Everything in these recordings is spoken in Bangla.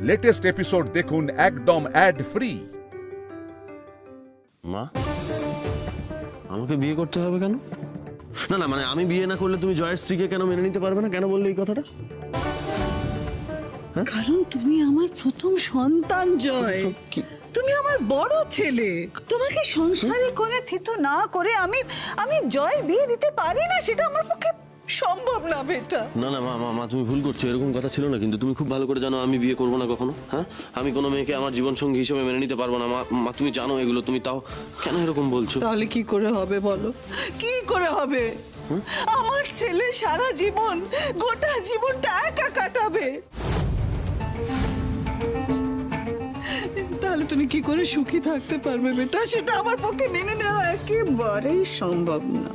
লেটেস্ট এপিসোড দেখুন একদম অ্যাড ফ্রি। মা, আমাকে বিয়ে করতে হবে কেন? না না, মানে আমি বিয়ে না করলে তুমি জয়ের স্ত্রীকে কেন মেনে নিতে পারবে না? কেন বললে এই কথাটা? কারণ তুমি আমার প্রথম সন্তান জয়, তুমি আমার বড় ছেলে। তোমাকে সংসারে করে থিতু না করে আমি জয়ের বিয়ে দিতে পারি না, সেটা আমার পক্ষে সম্ভব না বেটা। না না মা, মা তুমি ভুল করছো, এরকম কথা ছিল না। কিন্তু তুমি খুব ভালো করে জানো আমি বিয়ে করবো না কখনো। হ্যাঁ, আমি কোনো মেয়েকে আমার জীবন সঙ্গী হিসেবে মেনে নিতে পারবো না মা, তুমি জানো এগুলো। তুমি তাও কেন এরকম বলছো? তাহলে কি করে হবে বলো, কি করে হবে? আমার ছেলে সারা জীবন, গোটা জীবনটা একা কাটাবে, তাহলে তুমি কি করে সুখী থাকতে পারবে বেটা? সেটা আমার পক্ষে মেনে নেওয়া একেবারেই সম্ভব না।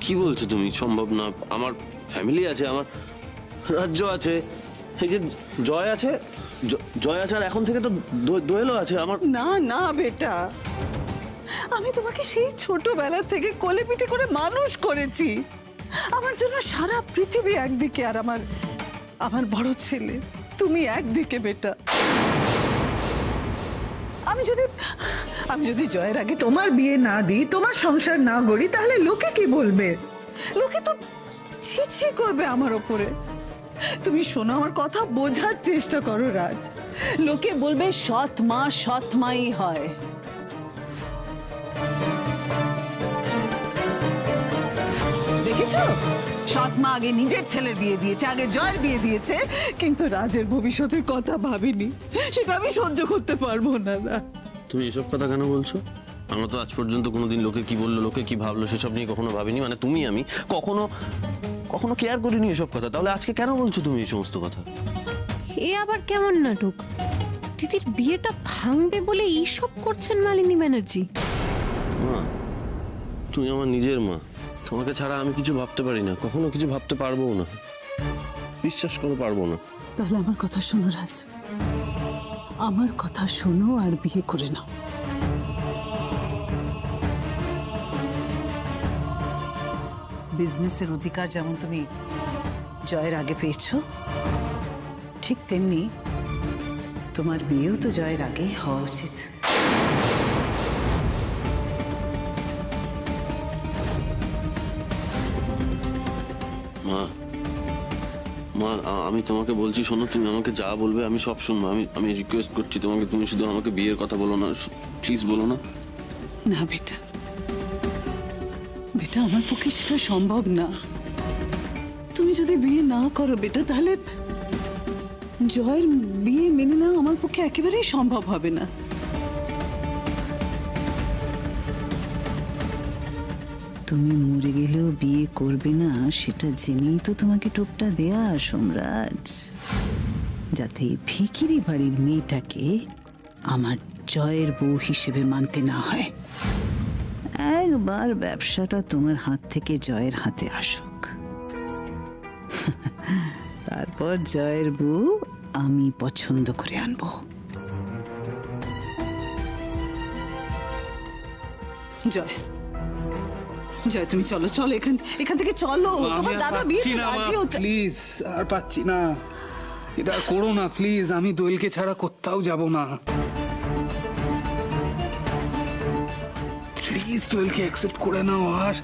কি বলছো তুমি সম্ভব না? আমার ফ্যামিলি আছে, আমার রাজ্য আছে, এই যে জয় আছে, জয় আছে, আর এখন থেকে তো দোয়েলও আছে আমার। না না বেটা, আমি তোমাকে সেই ছোটবেলা থেকে কোলে পিঠে করে মানুষ করেছি। আমার জন্য সারা পৃথিবী একদিকে, আর আমার বড় ছেলে তুমি একদিকে বেটা। আমি যদি জয়ের আগে তোমার বিয়ে না দিই, তোমার সংসার না গড়ি, তাহলে লোকে কি বলবে? লোকে তো ছি করবে আমার ওপরে। তুমি শোনো, আমার কথা বোঝার চেষ্টা করো রাজ। লোকে বলবে সৎ মা সৎ মাই হয়। দেখেছো, সৎ মা আগে নিজের ছেলের বিয়ে দিয়েছে, আগে জয়ের বিয়ে দিয়েছে, কিন্তু রাজের ভবিষ্যতের কথা ভাবিনি। সেটা আমি সহ্য করতে পারবো না। তুমি এসব কথা কেন বলছো? আমরা তো আজ পর্যন্ত কোনোদিন লোকে কি বললো, লোকে কি ভাবলো সেসব নিয়ে কখনো ভাবিনি। মানে আমি কখনো কেয়ার করিনি এসব কথা। তাহলে আজকে কেন বলছো তুমি এই সমস্ত কথা? এ আবার কেমন নাটক? দিদির বিয়েটা ভাঙবে বলে এইসব করছেন মালিনী ব্যানার্জি? মা, তুমি আমার নিজের মা। তোমাকে ছাড়া আমি কিছু ভাবতে পারি না, কখনো কিছু ভাবতে পারবো না, বিশ্বাস করে পারবো না। তাহলে আমার কথা শোনো রাজ, আমার কথা শোনো আর বিয়ে করে নাও। বিজনেসের অধিকার যেমন তুমি জয়ের আগে পেয়েছো, ঠিক তেমনি তোমার বিয়েও তো জয়ের আগেই হওয়া উচিত। মা, মা আমি তোমাকে বলছি শোনো, তুমি আমাকে যা বলবে আমি সব শুনবো। আমি রিকোয়েস্ট করছি তোমাকে, তুমি শুধু আমাকে বিয়ের কথা বলো না, প্লিজ বলো না। না বেটা, বেটা আমার পক্ষে সেটা সম্ভব না। তুমি যদি বিয়ে না করো বেটা, তাহলে জয়ের বিয়ে মেনে নেওয়া আমার পক্ষে একেবারেই সম্ভব হবে না। তুমি মরে গেলেও বিয়ে করবে না, সেটা জেনেই তো তোমাকে টোপটা দেয়া সোমরাজ, যাতে ভিখিরি বাড়ির মেয়েটাকে আমার জয়ের বউ হিসেবে মানতে না হয়। একবার ব্যবসাটা তোমার হাত থেকে জয়ের হাতে আসুক, তারপর জয়ের বউ আমি পছন্দ করে আনবো। জয়, জয় তুমি চলো, চলো এখান থেকে চলো। তোমার দাদা বিয়েতে রাজি হচ্ছে। প্লিজ, আর পাচ্ছি না, এটা করো না প্লিজ। আমি দোয়েলকে ছাড়া কোথাও যাব না। প্লিজ দোয়েলকে অ্যাকসেপ্ট করে নাও, আর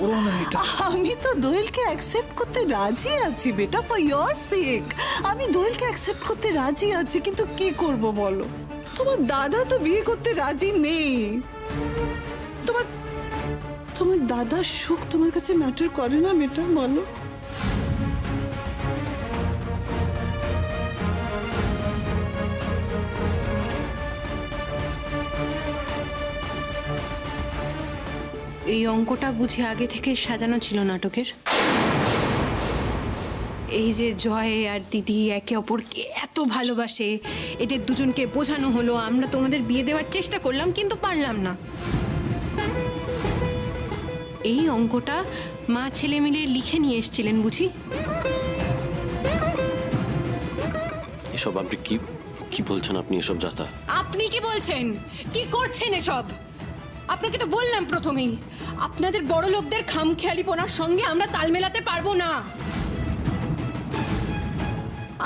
করো না এটা। আমি তো দোয়েলকে অ্যাকসেপ্ট করতে রাজি আছি বেটা, ফর ইয়োর সেক। আমি দোয়েলকে অ্যাকসেপ্ট করতে রাজি আছি, কিন্তু কি করব বলো? তোমার দাদা তো বিয়ে করতে রাজি নেই। তোমার দাদার সুখ তোমার কাছে ম্যাটার করে না বেটা, বলো? এই অঙ্কটা বুঝি আগে থেকে সাজানো ছিল নাটকের? এই যে জয় আর দিদি একে অপরকে এত ভালোবাসে, এদের দুজনকে বোঝানো হলো, আমরা তোমাদের বিয়ে দেওয়ার চেষ্টা করলাম কিন্তু পারলাম না। এই অঙ্কটা মা ছেলে মিলে লিখে নিয়ে এসেছিলেন বুঝি? এসব আপনি কি বলছেন? আপনি এসব যাতা আপনি কি বলছেন? কি করছেন এসব? আপনাকে তো বললাম প্রথমেই, আপনাদের বড় লোকদের খামখেয়ালিপনার সঙ্গে আমরা তাল মেলাতে পারবো না।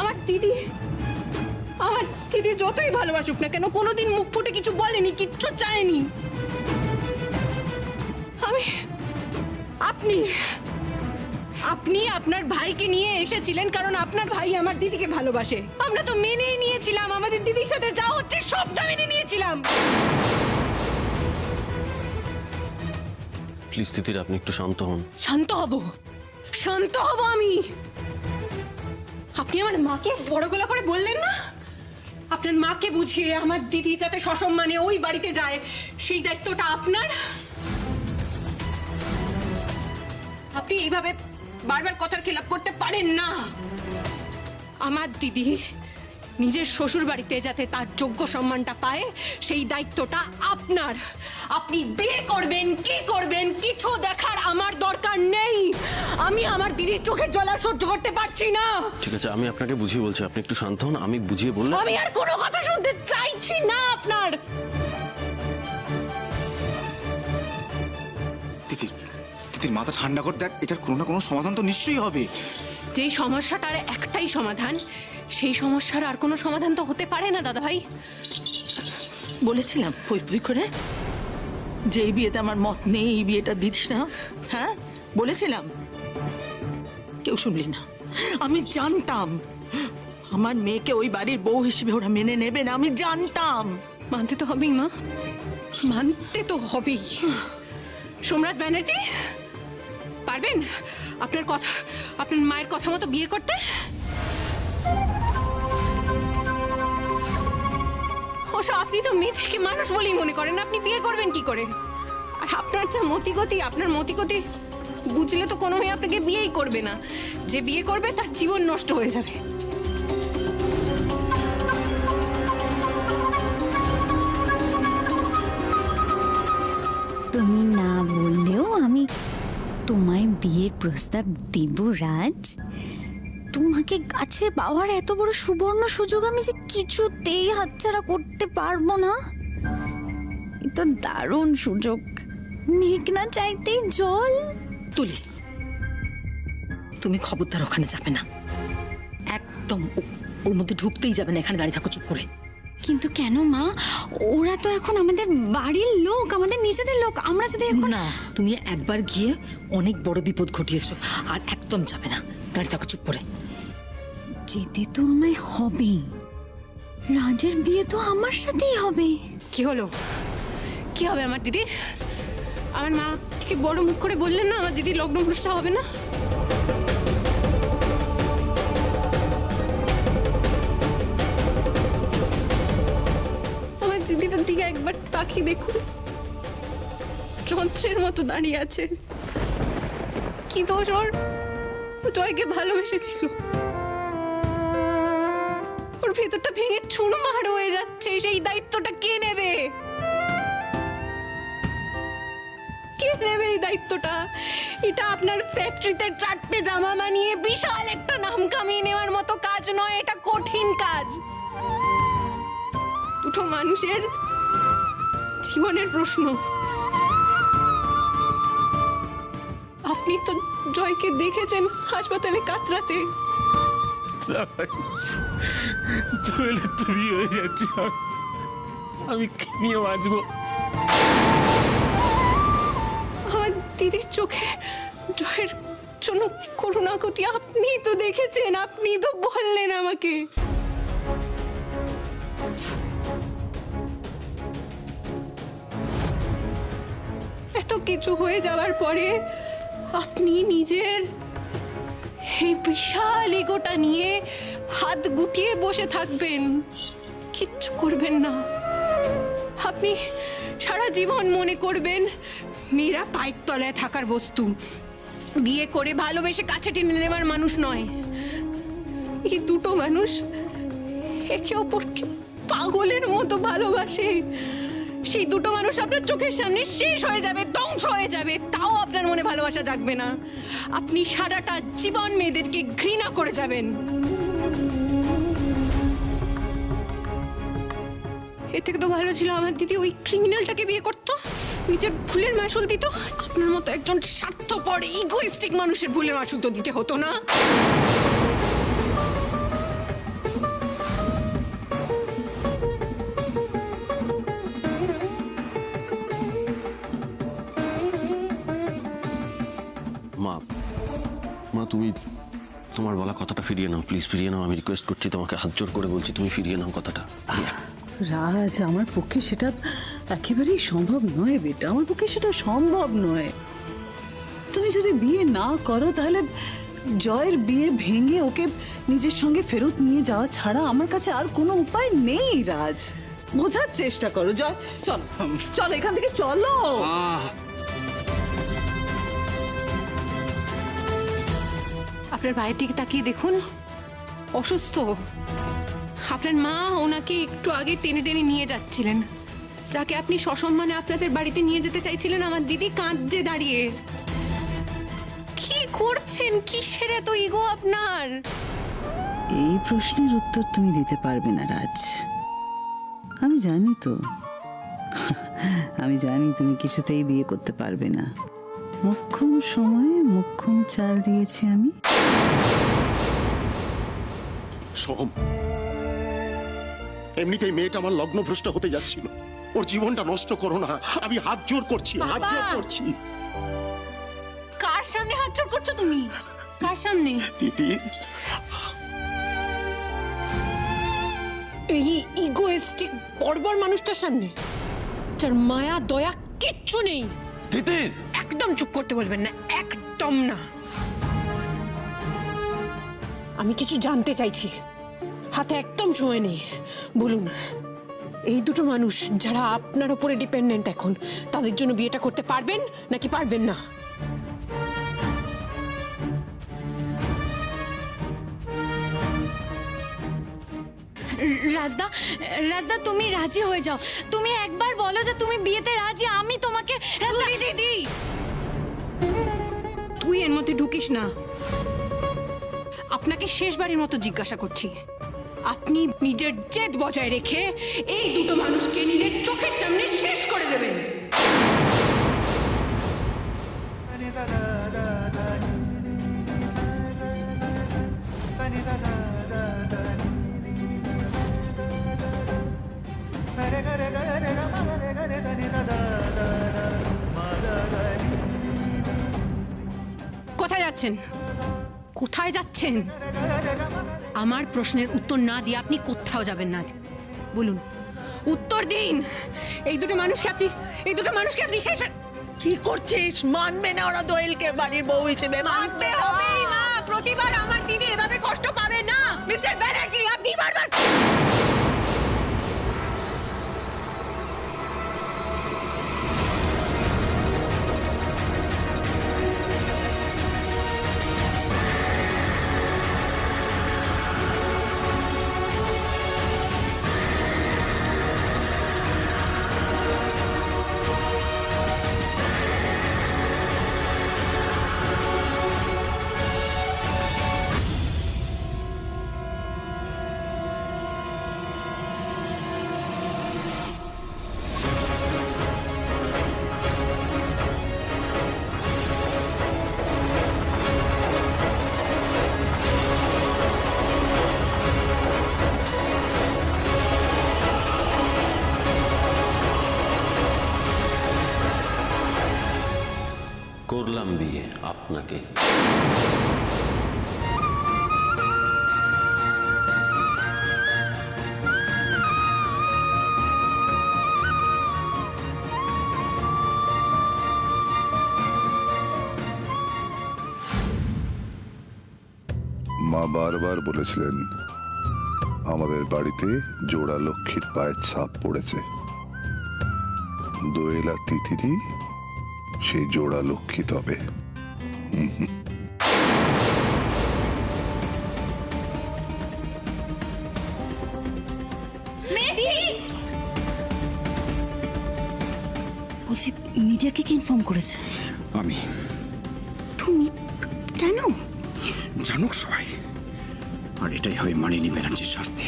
আমার দিদি যতই ভালোবাসুক না কেন কোনোদিন মুখ ফুটে কিছু বলেনি, কিচ্ছু চায়নি। আপনি আপনার ভাইকে নিয়ে এসেছিলেন কারণ আপনার ভাই আমার দিদিকে ভালোবাসে। আমরা তো মেনেই নিয়েছিলাম, আমাদের দিদির সাথে যা হচ্ছে সবটা মেনে নিয়েছিলাম। প্লিজ তিতির, আপনি একটু শান্ত হন। শান্ত হব আমি? আপনি আমার মাকে বড় গলা করে বললেন না? আপনার মাকে বুঝিয়ে আমার দিদি যাতে সসম্মানে ওই বাড়িতে যায় সেই দায়িত্বটা আপনার। আপনি এইভাবে বারবার কথার খেলাপ করতে পারেন না। আমার দিদি নিজের শ্বশুর বাড়িতে যাতে তার যোগ্য সম্মানটা পায় সেই দায়িত্বটা আপনার। আপনি বিয়ে করবেন কি করবেন কিছু দেখার আমার দরকার নেই। আমি আমার দিদির চোখের জল আর সহ্য করতে পারছি না। ঠিক আছে, আমি আপনাকে বুঝিয়ে বলছি, আপনি একটু শান্ত হন। আমি বুঝিয়ে বললাম। আমি আর কোনো কথা শুনতে চাইছি না আপনার। তিতির মাথা ঠান্ডা কর, দেখ এটার কোনো না কোনো সমাধান তো নিশ্চয়ই হবে। যেই সমস্যাটার একটাই সমাধান, সেই সমস্যার আর কোনো সমাধান তো হতে পারে না দাদা ভাই। বলেছিলাম পই করে যে এই বিয়েতে আমার মত নেই, এই বিয়েটা দিস না। হ্যাঁ বলেছিলাম, কেউ শুনলি না। আমি জানতাম আমার মেয়েকে ওই বাড়ির বউ হিসেবে ওরা মেনে নেবে না, আমি জানতাম। মানতে তো হবেই মা, মানতে তো হবেই। সম্রাট ব্যানার্জি, পারবেন আপনার মায়ের কথা মতো বিয়ে করতে? অবশ্য আপনি তো মেয়ে থেকে মানুষ বলেই মনে করেন, আপনি বিয়ে করবেন কি করে? আর আপনার যা আপনার মতিগতি বুঝলে তো কোনো মেয়ে আপনাকে বিয়েই করবে না। যে বিয়ে করবে তার জীবন নষ্ট হয়ে যাবে। তুমি না বললেও আমি তোমায় বিয়ের প্রস্তাব দেব রাজ। তোমাকে কাছে পাওয়ার এত বড় সুবর্ণ সুযোগ আমি যে কিছুতেই হাতছাড়া করতে পারবো না। এ তো দারুণ সুযোগ, মেঘ না চাইতেই জল। তুলি, তুমি খবরদার ওখানে যাবে না, একদম ওর মধ্যে ঢুকতেই যাবে না। এখানে দাঁড়িয়ে থাকো চুপ করে। কিন্তু কেন মা? ওরা তো এখন আমাদের বাড়ির লোক, আমাদের নিজেদের লোক। আমরা যদি এখন না, তুমি একবার গিয়ে অনেক বড় বিপদ ঘটিয়েছো, আর একদম যাবে না। দাঁড়িয়ে থাকো চুপ করে। যেতে তো আমায় হবে, রাজের বিয়ে তো আমার সাথেই হবে। কি হলো? কি হবে আমার দিদির? আমার মা কি বড় মুখ করে বললেন না আমার দিদির লগ্ন ভ্রষ্ট হবে না? আমার দিদিটার দিকে একবার তাকিয়ে দেখুন, যন্ত্রের মতো দাঁড়িয়ে আছে। কি দোষ ওর? জয়কে ভালোবেসেছিল, ওর ভেতরটা ভেঙে চুরমার হয়ে যাচ্ছে। সেই দায়িত্বটা কে নেবে? কে নেবে এই দায়িত্বটা? এটা আপনার ফ্যাক্টরিতে 4টে জামা বানিয়ে বিশাল একটা নাম কামিয়ে নেওয়ার মতো কাজ নয়, এটা কঠিন কাজ। দুটো মানুষের জীবনের প্রশ্ন। আপনি তো জয়কে দেখেছেন হাসপাতালে কাতরাতে। তুমি হয়ে যাচ্ছি, আমি কি নিয়ে বাঁচবো? আমার দিদির চোখে জয়ের জন্য করুণাকতি আপনি তো দেখেছেন, আপনি তো বললেন আমাকে। এত কিছু হয়ে যাওয়ার পরে আপনি নিজের এই বিশাল ইগোটা নিয়ে হাত গুটিয়ে বসে থাকবেন, কিচ্ছু করবেন না। আপনি সারা জীবন মনে করবেন মেয়েরা পায়ের তলায় থাকার বস্তু, বিয়ে করে ভালোবেসে কাছে টেনে নেওয়ার মানুষ নয়। এই দুটো মানুষ একে অপরকে পাগলের মতো ভালোবাসে। সেই দুটো মানুষ আপনার চোখের সামনে শেষ হয়ে যাবে, ধ্বংস হয়ে যাবে, তাও আপনার মনে ভালোবাসা জাগবে না। আপনি সারাটা জীবন মেয়েদেরকে ঘৃণা করে যাবেন। এর থেকে তো ভালো ছিল আমার দিদি ওই ক্রিমিনালটাকে বিয়ে করতো, নিজের ভুলের মাসুল দিত। আপনার মতো একজন স্বার্থপর ইগোইস্টিক মানুষের ভুলের মাসুল তো দিতে হতো না। মা তুমি তোমার বলা কথাটা ফিরিয়ে নাও, প্লিজ ফিরিয়ে নাও, আমি রিকোয়েস্ট করছি তোমাকে, হাত জোর করে বলছি, তুমি ফিরিয়ে নাও কথাটা। রাজ, আমার পক্ষে সেটা একেবারেই সম্ভব নয় বেটা, আমার পক্ষে সেটা সম্ভব নয়। তুমি যদি বিয়ে না করো তাহলে জয়ের বিয়ে ভেঙে ওকে নিজের সঙ্গে ফেরত নিয়ে যাওয়া ছাড়া আমার কাছে আর কোনো উপায় নেই। রাজ, বোঝার চেষ্টা করো। জয়, চল চল এখান থেকে, চলো। আপনার ভাইয়ের দিকে তাকিয়ে দেখুন, অসুস্থ। আপনার মা ওনাকে একটু আগে টেনে টেনে নিয়ে যাচ্ছিলেন, যাকে আপনি সসম্মানে আপনাদের বাড়িতে নিয়ে যেতে চাইছিলেন। আমার দিদি কাঁদছে দাঁড়িয়ে। কি করছেন? কিসের এত ইগো আপনার? এই প্রশ্নের উত্তর তুমি দিতে পারবে না রাজ, আমি জানি তো। আমি জানি তুমি কিছুতেই বিয়ে করতে পারবে না। মোক্ষম সময়ে মোক্ষম চাল দিয়েছি আমি। সোম, এমনিতেই মেয়েটা আমার লগ্নভ্রষ্ট হতে যাচ্ছিল, ওর জীবনটা নষ্ট করো না, আমি হাত জোর করছি, হাত জোর করছি। কার সামনে হাত জোর করছো তুমি? কার সামনে? দিদি, এই ইগোইস্টিক বর্বর মানুষটার সামনে, যার মায়া দয়া কিচ্ছু নেই। দিদি একদম চুপ করতে বলবেন না, একদম না। আমি কিছু জানতে চাইছি, হাতে একদম সময় নেই। বলুন, এই দুটো মানুষ যারা আপনার উপরে ডিপেন্ডেন্ট এখন, তাদের জন্য বিয়েটা করতে পারবেন নাকি পারবেন না? রাজদা, রাজদা তুমি রাজি হয়ে যাও। তুমি একবার বলো যে তুমি বিয়েতে রাজি, আমি তোমাকে। দিদি, তুই এর মধ্যে ঢুকিস না। আপনাকে শেষবারের মতো জিজ্ঞাসা করছি, আপনি নিজের জেদ বজায় রেখে এই দুটো মানুষকে নিজের চোখের সামনে শেষ করে দেবেন? কোথায় যাচ্ছেন? কোথায় যাচ্ছেন? আমার প্রশ্নের উত্তর না দিয়ে আপনি কোথাও যাবেন না। বলুন, উত্তর দিন। এই দুটো মানুষকে আপনি শেষ। কি করছিস? মানবে না ওরা দোয়েলকে বাড়ির বউ হিসেবে? মানতে হবেই না। প্রতিবার আমার দিদি এভাবে কষ্ট পাবে না। মিস্টার ব্যানার্জি, আপনি বারবার করলাম বিয়ে আপনাকে। মা বারবার বলেছিলেন আমাদের বাড়িতে জোড়া লক্ষ্মীর পায়ের ছাপ পড়েছে। দোয়েল আর তিতিরি সেই জোড়া লক্ষ্মী তবে। বলছি, মিডিয়াকে কি ইনফর্ম করেছে? আমি। তুমি কেন? জানুক সবাই, আর এটাই হবে মানিনী ব্যানার্জির শাস্তি।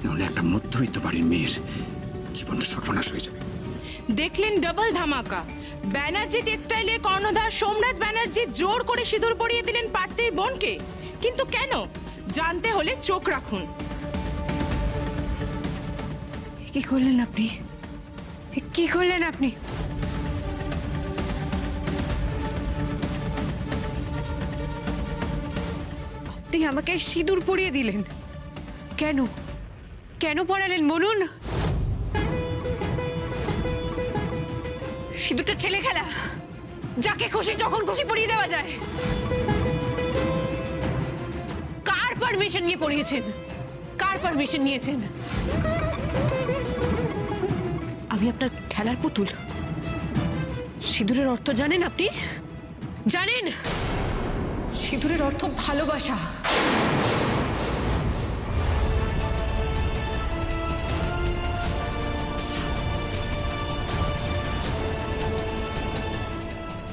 নাহলে একটা মধ্যবিত্ত বাড়ির মেয়ের জীবনটা সর্বনাশ হয়ে যাবে। দেখলেন ডাবল ধামাকা। ব্যানার্জি টেক্সটাইলের কর্ণধার সোমরাজ ব্যানার্জি জোর করে সিঁদুর পরিয়ে দিলেন পার্থির বোনকে। কিন্তু কেন? জানতে হলে চোখ রাখুন। কি করলেন আপনি? কি করলেন আপনি? আপনি আমাকে সিঁদুর পরিয়ে দিলেন। কেন কেন পরালেন বলুন? সিঁদুরটা ছেলে খেলা, যাকে খুশি যখন খুশি পরিয়ে দেওয়া যায়। কার পারমিশন নিয়ে পরিয়েছেন? কার পারমিশন নিয়েছেন? আমি আপনার খেলার পুতুল? সিঁদুরের অর্থ জানেন আপনি? জানেন সিঁদুরের অর্থ ভালোবাসা।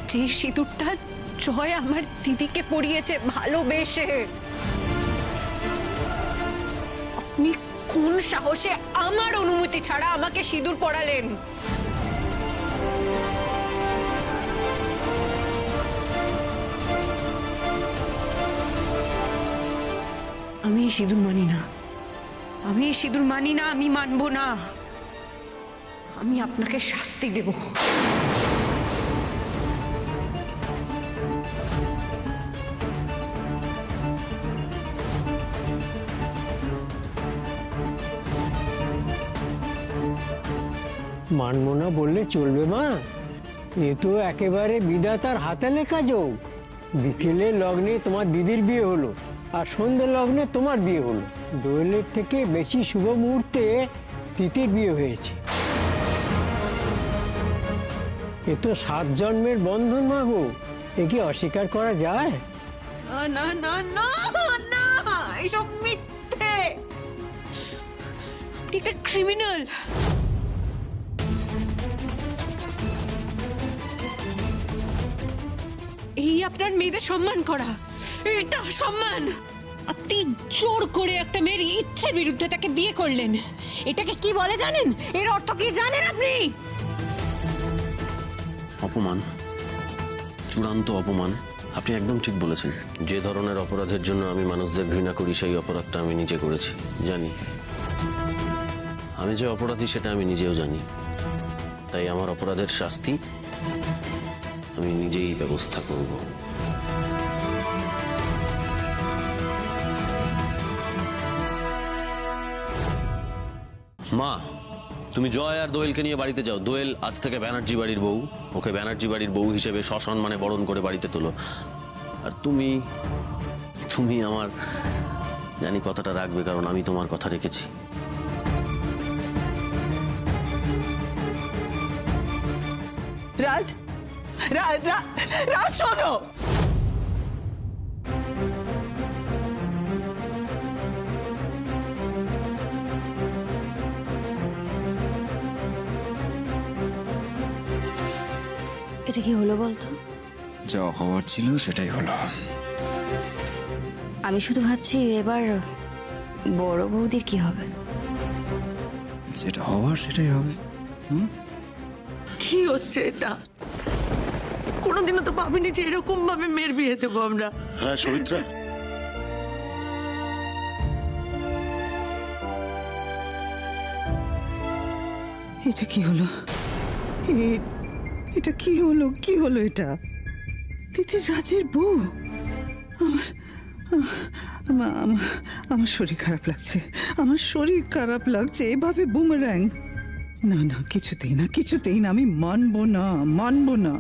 যে সিঁদুরটা জয় আমার দিদিকে পরিয়েছে ভালোবেসে, আপনি কোন সাহসে আমার অনুমতি ছাড়া আমাকে সিঁদুর পরালেন? আমি এই সিঁদুর মানি না, আমি এই সিঁদুর মানি না, আমি মানবো না। আমি আপনাকে শাস্তি দেব। মানবো না বললে চলবে মা? এ তো একেবারে বিধাতার হাতে লেখা যোগ। বিকেলে লগ্নে তোমার দিদির বিয়ে হলো, আর সন্ধ্যে লগ্নে তোমার বিয়ে হলো। দোয়েলের থেকে বেশি শুভ মুহূর্তে তিতির বিয়ে হয়েছে। এ তো 7 জন্মের বন্ধন মা গো, এ কি অস্বীকার করা যায়? না না না না, এসব মিথ্যে। আপনি একটা ক্রিমিনাল। এই আপনার মেয়েদের সম্মান করা, এটা সম্মান? আপনি জোর করে একটা মেয়ের ইচ্ছের বিরুদ্ধে তাকে বিয়ে করলেন। এটাকে কি বলে জানেন? এর অর্থ কি জানেন আপনি? অপমান, চূড়ান্ত অপমান। আপনি একদম ঠিক বলেছেন। যে ধরনের অপরাধের জন্য আমি মানুষদের ঘৃণা করি, সেই অপরাধটা আমি নিজে করেছি। জানি আমি যে অপরাধী, সেটা আমি নিজেও জানি। তাই আমার অপরাধের শাস্তি আমি নিজেই ব্যবস্থা করব। মা, তুমি জয় আর দোয়েলকে নিয়ে বাড়িতে যাও। দোয়েল আজ থেকে ব্যানার্জি বাড়ির বউ। ওকে ব্যানার্জি বাড়ির বউ হিসেবে সসম্মানে বরণ করে বাড়িতে তোলো। আর তুমি তুমি আমার জানি কথাটা রাখবে, কারণ আমি তোমার কথা রেখেছি। রাজ, রাজ শোনো। এটা কি হলো বলতো? যা হওয়ার ছিল সেটাই হলো। আমি শুধু ভাবছি এবার বড় বৌদির কি হবে। যেটা হওয়ার সেটাই হবে। কি হচ্ছে এটা? কোনোদিনও তো ভাবিনি যে এরকম ভাবে মেয়ের বিয়ে দেবো আমরা। হ্যাঁ সবিত্রা, এটা কি হলো? এটা কি হলো? কি হলো এটা? তিতির রাজের বউ। আমার শরীর খারাপ লাগছে, আমার শরীর খারাপ লাগছে। এভাবে বুমেরাং, না না, কিছুতেই না, কিছুতেই না। আমি মানবো না, মানবো না।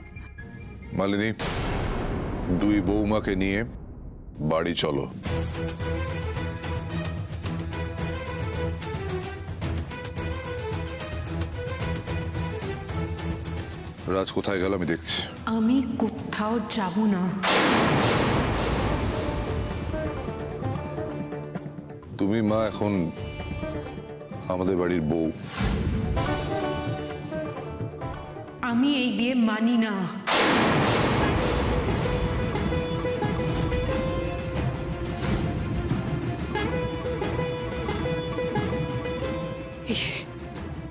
মালিনী, 2 বৌমাকে নিয়ে বাড়ি চলো। রাজ কোথায় গেল আমি দেখছি। আমি কোথাও যাব না। তুমি মা এখন আমাদের বাড়ির বউ। আমি এই বিয়ে মানি না।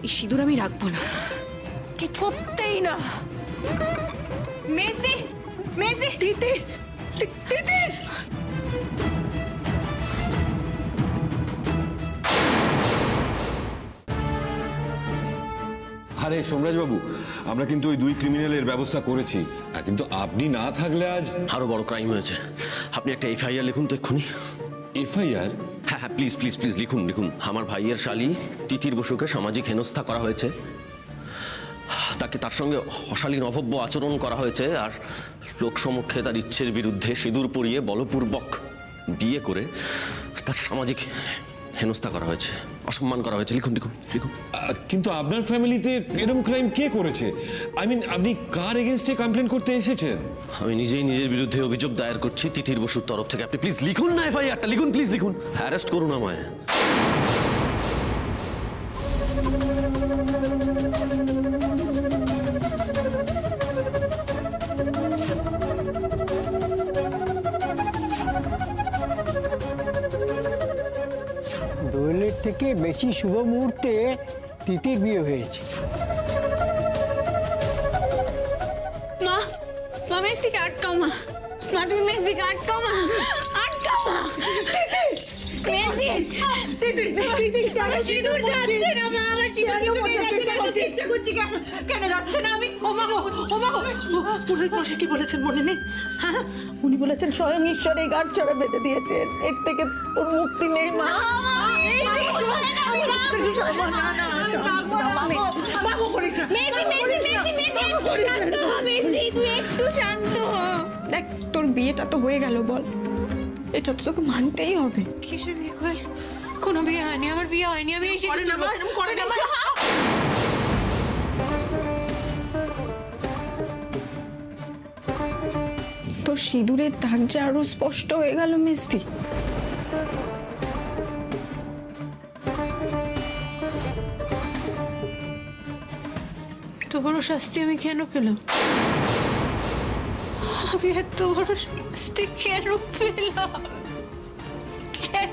এই সিঁদুর আমি রাখবো না, কিছুতেই না। মেজদি, মেজদি, তিতির, তিতির। আরে সোমরাজ বাবু, আমরা কিন্তু ওই 2 ক্রিমিনালের ব্যবস্থা করেছি, কিন্তু আপনি না থাকলে আজ আরো বড় ক্রাইম হয়েছে। আপনি একটা এফআইআর লিখুন তো এক্ষুনি। এফআইআর? হ্যাঁ হ্যাঁ, প্লিজ প্লিজ প্লিজ লিখুন লিখুন। আমার ভাইয়ের শালী তিতির বসুকে সামাজিক হেনস্থা করা হয়েছে, তাকে তার সঙ্গে অশালীন অভব্য আচরণ করা হয়েছে, আর লোকসমক্ষে তার ইচ্ছের বিরুদ্ধে সিঁদুর পরিয়ে বলপূর্বক বিয়ে করে তার সামাজিক হেনস্থা করা হয়েছে, অসম্মান করা হয়েছে। লিখুন লিখুন লিখুন। কিন্তু আপনার ফ্যামিলিতে এরকম ক্রাইম কে করেছে? আই মিন, আপনি কার এগেইনস্টে কমপ্লেন করতে এসেছেন? আমি নিজেই নিজের বিরুদ্ধে অভিযোগ দায়ের করছি তিতির বসুর তরফ থেকে। আপনি প্লিজ লিখুন না এফআইআরটা, লিখুন প্লিজ লিখুন, হ্যারাস্ট করুন আমায়। দোয়েলের থেকে বেশি শুভ মুহূর্তে তিতির বিয়ে হয়েছে। মা, মা মেসিকে আটকাও মা। মা তুমি মেসিকে আটকাও মা। আটকাও মা। মেসি, আমার সিঁদুর যাচ্ছে না মা, আমার সিঁদুর চেষ্টা করছি, কেন যাচ্ছে না? আমি ও মা গো, পুরোহিত মশাই কি বলেছেন মনে নেই? হ্যাঁ, উনি বলেছেন স্বয়ং ঈশ্বর এই গাঁট ছাড়া বেঁধে দিয়েছেন, এর থেকে তোর মুক্তি নেই মা। দেখ, তোর বিয়েটা তো হয়ে গেল, বল, এটা তো তোকে মানতেই হবে। কিসের বিয়ে করেন? কোনো বিয়ে হয়নি, আমার বিয়ে হয়নি। আমি এই করে না মা, এরকম করে না মা। তোর সিঁদুরের দাগ যে আরো স্পষ্ট হয়ে গেল মেসি। এত বড় শাস্তি আমি কেন পেলাম? আমি এত বড় শাস্তি কেন পেলাম? কেন?